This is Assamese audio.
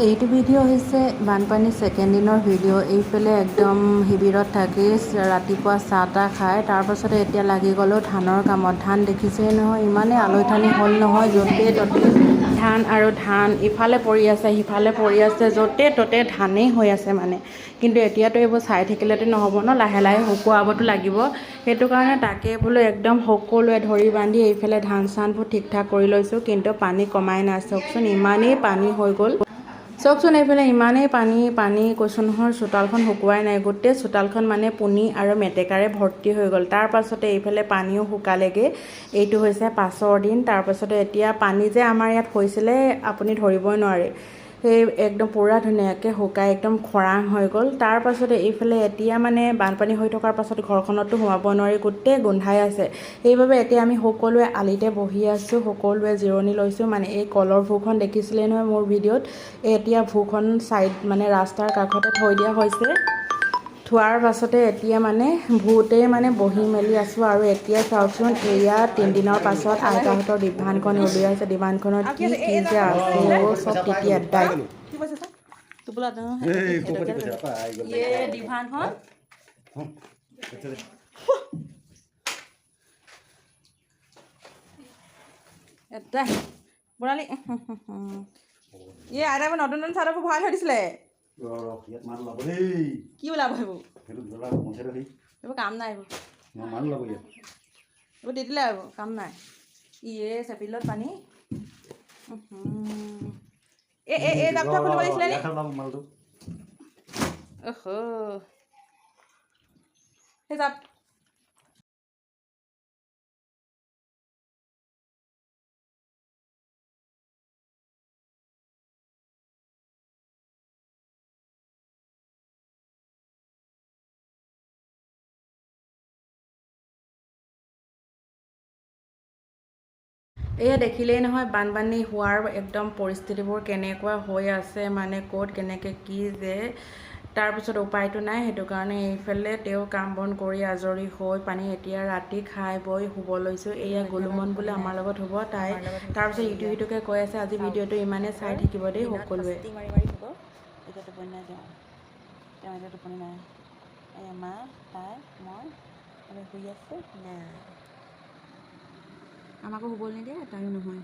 এইটো ভিডিঅ' হৈছে বানপানী ছেকেণ্ড দিনৰ ভিডিঅ'। এইফালে একদম শিবিৰত থাকি ৰাতিপুৱা চাহ তাহ খাই তাৰপাছতে এতিয়া লাগি গ'লোঁ ধানৰ কামত। ধান দেখিছেই নহয়, ইমানেই আলৈঠানি হ'ল নহয়, য'তে ত'তে ধান আৰু ধান ইফালে পৰি আছে সিফালে পৰি আছে, য'তে ত'তে ধানেই হৈ আছে মানে। কিন্তু এতিয়াতো এইবোৰ চাই থাকিলেতো নহ'ব ন, লাহে লাহে শুকুৱাবতো লাগিব। সেইটো কাৰণে তাকে বোলো একদম সকলোৱে ধৰি বান্ধি এইফালে ধান চানবোৰ ঠিক ঠাক কৰি লৈছোঁ। কিন্তু পানী কমাই নাই, চাওকচোন ইমানেই পানী হৈ গ'ল। চাওকচোন এইফালে ইমানেই পানী কৈছোঁ নহয়, চোতালখন শুকুৱাই নাই। গোটেই চোতালখন মানে পুনি আৰু মেটেকাৰে ভৰ্তি হৈ গ'ল। তাৰপাছতে এইফালে পানীও শুকালেগৈ। এইটো হৈছে 5ৰ দিন। তাৰপাছতে এতিয়া পানী যে আমাৰ ইয়াত হৈছিলে আপুনি ধৰিবই নোৱাৰে, সেই একদম পূৰা ধুনীয়াকৈ শুকাই একদম খৰাং হৈ গ'ল। তাৰপাছতে এইফালে এতিয়া মানে বানপানী হৈ থকাৰ পাছত ঘৰখনতো সোমাব নোৱাৰি, গোটেই গোন্ধাই আছে। সেইবাবে এতিয়া আমি সকলোৱে আলিতে বহি আছোঁ, সকলোৱে জিৰণি লৈছোঁ। মানে এই কলৰ ভূখন দেখিছিলে নহয় মোৰ ভিডিঅ'ত, এতিয়া ভূখন চাইড মানে ৰাস্তাৰ কাষতে থৈ দিয়া হৈছে। থোৱাৰ পাছতে এতিয়া মানে ভূতেই মানে বহি মেলি আছোঁ। আৰু এতিয়া চাওকচোন, এয়া 3 দিনৰ পাছত আইতাহঁতৰ ডিভানখন উলিয়াইছে। ডিভানখনত কি কি যে আছে চব তেতিয়া দাই ডিভানখন এটা বৰালি আইতাই নতুন নতুন চাদৰবোৰ ভৰাই থৈ দিছিলে। কি ওলাব সেইবোৰ? এইবোৰ কাম নাই, এইবোৰ দি দিলে, এইবোৰ কাম নাই। চেপিলত পানী এই জাপটা খুলিব লাগিছিলে নি? সেই জাপ এয়া দেখিলেই নহয় বানপানী হোৱাৰ একদম পৰিস্থিতিবোৰ কেনেকুৱা হৈ আছে, মানে ক'ত কেনেকৈ কি যে। তাৰপিছত উপায়টো নাই, সেইটো কাৰণে এইফালে তেওঁ কাম বন কৰি আজৰি হৈ পানী এতিয়া ৰাতি খাই বৈ শুব লৈছোঁ। এয়া গুলুমন বোলে আমাৰ লগত শুব, তাই তাৰপিছত ইটো সিটোকে কৈ আছে। আজি ভিডিঅ'টো ইমানেই, চাই থাকিব দেই সকলোৱে। এতিয়া টোপনি নাই তেওঁ এতিয়া টোপনি নাই। এই মা তাই মই শুই আছোঁ, আমাকো শুবলৈ নিদিয়ে, তাইও নহয়।